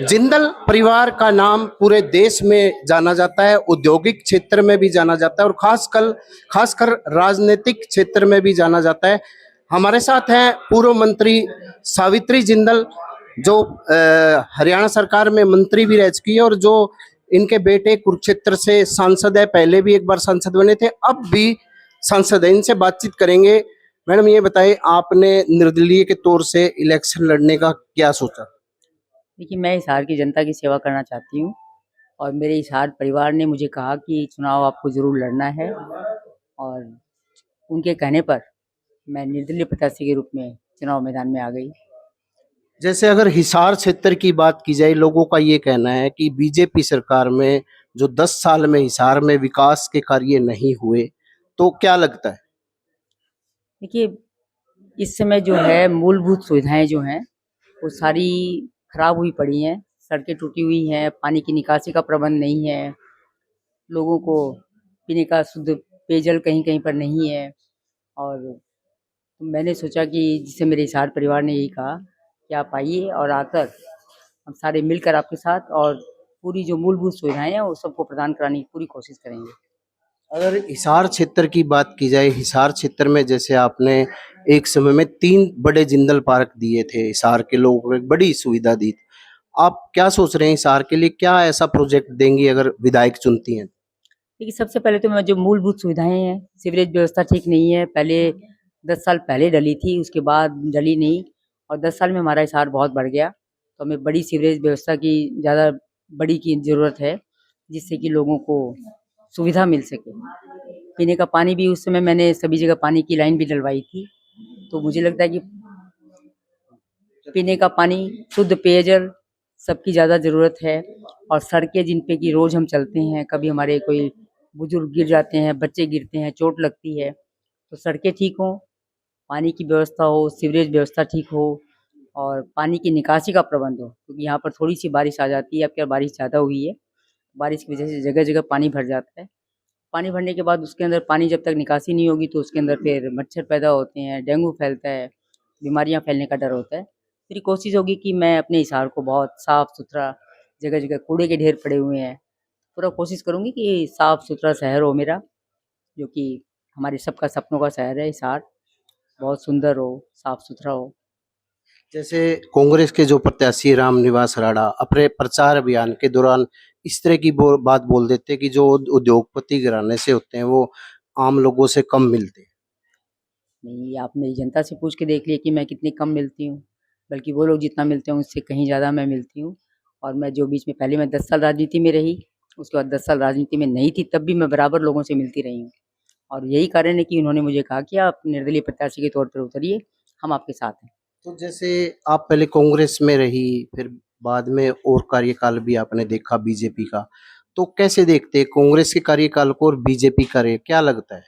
जिंदल परिवार का नाम पूरे देश में जाना जाता है, औद्योगिक क्षेत्र में भी जाना जाता है और खासकर राजनीतिक क्षेत्र में भी जाना जाता है। हमारे साथ हैं पूर्व मंत्री सावित्री जिंदल, जो हरियाणा सरकार में मंत्री भी रह चुकी है और जो इनके बेटे कुरुक्षेत्र से सांसद है, पहले भी एक बार सांसद बने थे, अब भी सांसद है। इनसे बातचीत करेंगे। मैडम, ये बताइए, आपने निर्दलीय के तौर से इलेक्शन लड़ने का क्या सोचा? देखिए, मैं हिसार की जनता की सेवा करना चाहती हूँ और मेरे हिसार परिवार ने मुझे कहा कि चुनाव आपको ज़रूर लड़ना है और उनके कहने पर मैं निर्दलीय प्रत्याशी के रूप में चुनाव मैदान में आ गई। जैसे अगर हिसार क्षेत्र की बात की जाए, लोगों का ये कहना है कि बीजेपी सरकार में जो 10 साल में हिसार में विकास के कार्य नहीं हुए, तो क्या लगता है? देखिए, इस समय जो है मूलभूत सुविधाएं जो हैं वो सारी खराब हुई पड़ी हैं, सड़कें टूटी हुई हैं, पानी की निकासी का प्रबंध नहीं है, लोगों को पीने का शुद्ध पेयजल कहीं-कहीं पर नहीं है। और मैंने सोचा कि जिससे मेरे हिसार परिवार ने यही कहा कि आप आइए और आकर हम सारे मिलकर आपके साथ और पूरी जो मूलभूत सुविधाएं हैं वो सबको प्रदान कराने की पूरी कोशिश करेंगे। अगर हिसार क्षेत्र की बात की जाए, हिसार क्षेत्र में जैसे आपने एक समय में 3 बड़े जिंदल पार्क दिए थे, हिसार के लोगों को एक बड़ी सुविधा दी थी। आप क्या सोच रहे हैं, हिसार के लिए क्या ऐसा प्रोजेक्ट देंगी अगर विधायक चुनती हैं? देखिए, सबसे पहले तो मैं जो मूलभूत सुविधाएं हैं, सीवरेज व्यवस्था ठीक नहीं है, पहले 10 साल पहले डली थी, उसके बाद डली नहीं और 10 साल में हमारा हिसार बहुत बढ़ गया, तो हमें बड़ी सीवरेज व्यवस्था की ज़्यादा बड़ी की ज़रूरत है, जिससे कि लोगों को सुविधा मिल सके। पीने का पानी भी उस समय मैंने सभी जगह पानी की लाइन भी डलवाई थी, तो मुझे लगता है कि पीने का पानी, शुद्ध पेयजल सबकी ज़्यादा ज़रूरत है और सड़कें जिन पे कि रोज़ हम चलते हैं, कभी हमारे कोई बुजुर्ग गिर जाते हैं, बच्चे गिरते हैं, चोट लगती है, तो सड़कें ठीक हों, पानी की व्यवस्था हो, सीवरेज व्यवस्था ठीक हो और पानी की निकासी का प्रबंध हो, क्योंकि यहाँ पर थोड़ी-सी बारिश आ जाती है, अब क्या बारिश ज़्यादा हुई है, बारिश की वजह से जगह-जगह पानी भर जाता है। पानी भरने के बाद उसके अंदर पानी जब तक निकासी नहीं होगी तो उसके अंदर फिर मच्छर पैदा होते हैं, डेंगू फैलता है, बीमारियाँ फैलने का डर होता है। मेरी कोशिश होगी कि मैं अपने हिसार को बहुत साफ-सुथरा, जगह-जगह कूड़े के ढेर पड़े हुए हैं, पूरा कोशिश करूँगी कि साफ-सुथरा शहर हो मेरा, जो कि हमारे सबका सपनों का शहर है हिसार, बहुत सुंदर हो, साफ-सुथरा हो। जैसे कांग्रेस के जो प्रत्याशी रामनिवास राणा अपने प्रचार अभियान के दौरान इस तरह की बात बोल देते हैं कि जो उद्योगपति घराने से होते हैं वो आम लोगों से कम मिलते हैं। नहीं, आप मेरी जनता से पूछ के देख लिए कि मैं कितनी कम मिलती हूँ, बल्कि वो लोग जितना मिलते हैं उससे कहीं ज़्यादा मैं मिलती हूँ और मैं जो बीच में पहले मैं 10 साल राजनीति में रही, उसके बाद 10 साल राजनीति में नहीं थी, तब भी मैं बराबर लोगों से मिलती रही हूँ और यही कारण है कि उन्होंने मुझे कहा कि आप निर्दलीय प्रत्याशी के तौर पर उतरिए, हम आपके साथ हैं। तो जैसे आप पहले कांग्रेस में रही, फिर बाद में और कार्यकाल भी आपने देखा बीजेपी का, तो कैसे देखते हैं कांग्रेस के कार्यकाल को और बीजेपी कार्य, क्या लगता है?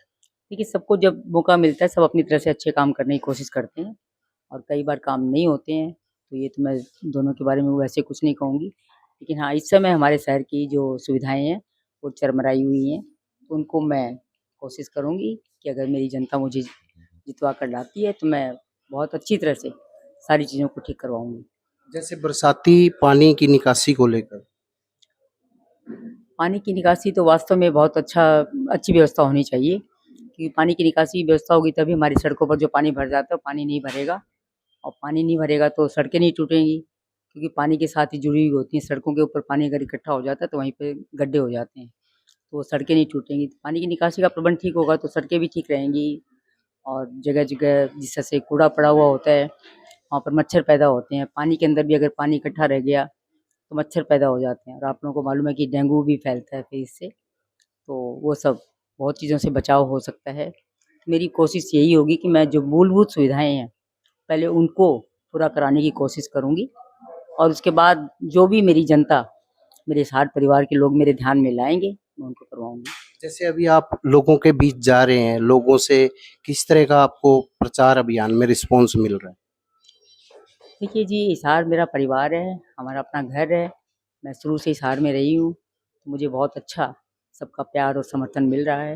देखिए, सबको जब मौका मिलता है, सब अपनी तरफ से अच्छे काम करने की कोशिश करते हैं और कई बार काम नहीं होते हैं, तो ये तो मैं दोनों के बारे में वैसे कुछ नहीं कहूँगी। लेकिन हाँ, इस समय हमारे शहर की जो सुविधाएँ हैं, वो चरमराई हुई हैं, तो उनको मैं कोशिश करूँगी कि अगर मेरी जनता मुझे जितवा कर लाती है, तो मैं बहुत अच्छी तरह से सारी चीज़ों को ठीक करवाऊँगी। जैसे बरसाती पानी की निकासी को लेकर। पानी की निकासी तो वास्तव में बहुत अच्छी व्यवस्था होनी चाहिए, क्योंकि पानी की निकासी की व्यवस्था होगी तभी हमारी सड़कों पर जो पानी भर जाता है, वो पानी नहीं भरेगा और पानी नहीं भरेगा तो सड़कें नहीं टूटेंगी, क्योंकि पानी के साथ ही जुड़ी हुई होती हैं। सड़कों के ऊपर पानी अगर इकट्ठा हो जाता है तो वहीं पे गड्ढे हो जाते हैं, तो वो सड़कें नहीं टूटेंगी। तो पानी की निकासी का प्रबंध ठीक होगा तो सड़कें भी ठीक रहेंगी और जगह-जगह जिस तरह से कूड़ा पड़ा हुआ होता है, वहाँ पर मच्छर पैदा होते हैं। पानी के अंदर भी अगर पानी इकट्ठा रह गया तो मच्छर पैदा हो जाते हैं और आप लोगों को मालूम है कि डेंगू भी फैलता है फिर इससे, तो वो सब बहुत चीज़ों से बचाव हो सकता है। मेरी कोशिश यही होगी कि मैं जो मूलभूत सुविधाएँ हैं, पहले उनको पूरा कराने की कोशिश करूँगी और उसके बाद जो भी मेरी जनता, मेरे साथ परिवार के लोग मेरे ध्यान में लाएँगे, मैं उनको करवाऊँगी। जैसे अभी आप लोगों के बीच जा रहे हैं, लोगों से किस तरह का आपको प्रचार अभियान में रिस्पॉन्स मिल रहा है? देखिए जी, हिसार मेरा परिवार है, हमारा अपना घर है, मैं शुरू से हिसार में रही हूँ, तो मुझे बहुत अच्छा सबका प्यार और समर्थन मिल रहा है।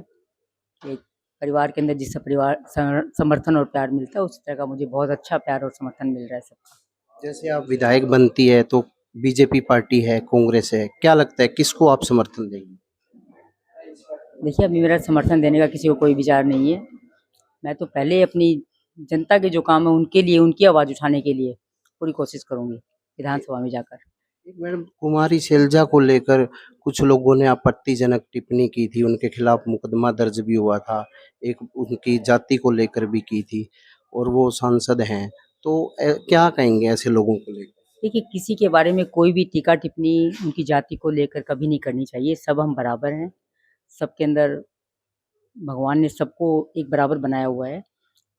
एक परिवार के अंदर जिससे परिवार समर्थन और प्यार मिलता है, उसी तरह का मुझे बहुत अच्छा प्यार और समर्थन मिल रहा है सबका। जैसे आप विधायक बनती है तो बीजेपी पार्टी है, कांग्रेस है, क्या लगता है किसको आप समर्थन देंगे? देखिए, अभी मेरा समर्थन देने का किसी को कोई विचार नहीं है। मैं तो पहले अपनी जनता के जो काम है उनके लिए, उनकी आवाज़ उठाने के लिए पूरी कोशिश करूँगी विधानसभा में जाकर। एक मैडम, कुमारी शैलजा को लेकर कुछ लोगों ने आपत्तिजनक टिप्पणी की थी, उनके खिलाफ मुकदमा दर्ज भी हुआ था, एक उनकी जाति को लेकर भी की थी और वो सांसद हैं, तो क्या कहेंगे ऐसे लोगों को लेकर? देखिए, किसी के बारे में कोई भी टीका-टिप्पणी उनकी जाति को लेकर कभी नहीं करनी चाहिए। सब हम बराबर हैं। सबके अंदर भगवान ने सबको एक बराबर बनाया हुआ है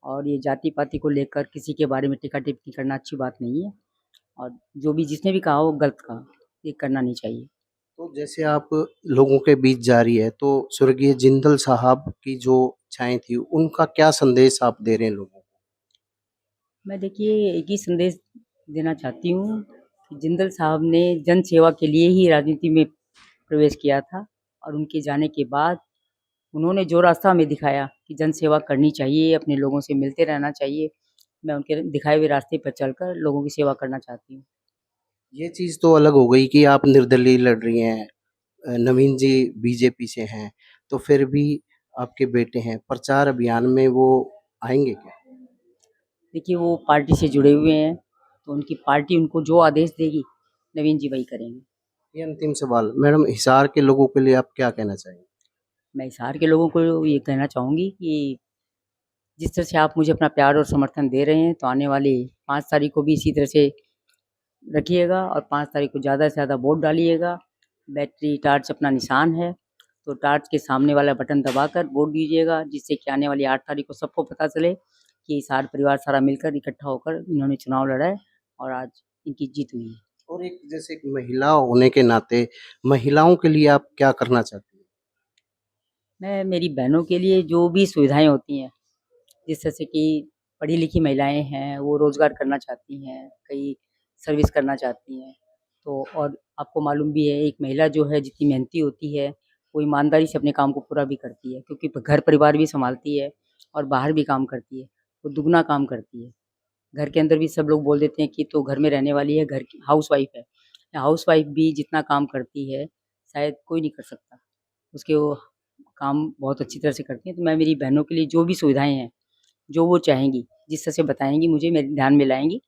और ये जाति-पाति को लेकर किसी के बारे में टीका-टिप्पणी करना अच्छी बात नहीं है और जो भी जिसने भी कहा वो गलत कहा। ये करना नहीं चाहिए। तो जैसे आप लोगों के बीच जा रही है, तो स्वर्गीय जिंदल साहब की जो इच्छाएँ थी, उनका क्या संदेश आप दे रहे हैं लोगों को? मैं देखिए एक ही संदेश देना चाहती हूँ कि जिंदल साहब ने जन सेवा के लिए ही राजनीति में प्रवेश किया था और उनके जाने के बाद उन्होंने जो रास्ता हमें दिखाया कि जन सेवा करनी चाहिए, अपने लोगों से मिलते रहना चाहिए, मैं उनके दिखाए हुए रास्ते पर चलकर लोगों की सेवा करना चाहती हूँ। ये चीज़ तो अलग हो गई कि आप निर्दलीय लड़ रही हैं, नवीन जी बीजेपी से हैं, तो फिर भी आपके बेटे हैं, प्रचार अभियान में वो आएँगे क्या? देखिए वो पार्टी से जुड़े हुए हैं, तो उनकी पार्टी उनको जो आदेश देगी, नवीन जी वही करेंगे। ये अंतिम सवाल, मैडम हिसार के लोगों के लिए आप क्या कहना चाहेंगे? मैं हिसार के लोगों को ये कहना चाहूँगी कि जिस तरह से आप मुझे अपना प्यार और समर्थन दे रहे हैं, तो आने वाली 5 तारीख को भी इसी तरह से रखिएगा और 5 तारीख को ज़्यादा से ज़्यादा वोट डालिएगा। बैटरी टॉर्च अपना निशान है, तो टॉर्च के सामने वाला बटन दबाकर वोट दीजिएगा, जिससे कि आने वाली 8 तारीख को सबको पता चले कि हिसार परिवार सारा मिलकर इकट्ठा होकर इन्होंने चुनाव लड़ा है और आज इनकी जीत हुई है। और एक जैसे एक महिला होने के नाते, महिलाओं के लिए आप क्या करना चाहती हैं? मैं मेरी बहनों के लिए जो भी सुविधाएँ होती हैं, जिस तरह से कि पढ़ी-लिखी महिलाएँ हैं, वो रोज़गार करना चाहती हैं, कई सर्विस करना चाहती हैं। तो और आपको मालूम भी है एक महिला जो है जितनी मेहनती होती है, वो ईमानदारी से अपने काम को पूरा भी करती है क्योंकि घर परिवार भी सँभालती है और बाहर भी काम करती है, वो दुगना काम करती है। घर के अंदर भी सब लोग बोल देते हैं कि तो घर में रहने वाली है, घर की हाउसवाइफ़ है। हाउसवाइफ़ भी जितना काम करती है, शायद कोई नहीं कर सकता। उसके वो काम बहुत अच्छी तरह से करती हैं, तो मैं मेरी बहनों के लिए जो भी सुविधाएँ हैं, जो वो चाहेंगी, जिस तरह से बताएँगी मुझे मेरे ध्यान में लाएँगी,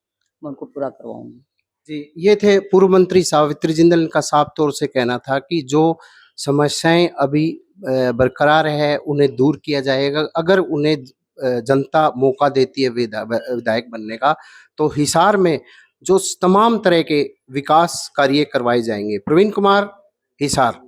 मैं उनको पूरा करवाऊँगी। जी, ये थे पूर्व मंत्री सावित्री जिंदल। इनका साफ तौर से कहना था कि जो समस्याएँ अभी बरकरार है, उन्हें दूर किया जाएगा। अगर उन्हें जनता मौका देती है विधायक बनने का, तो हिसार में जो तमाम तरह के विकास कार्य करवाए जाएँगे। प्रवीण कुमार, हिसार।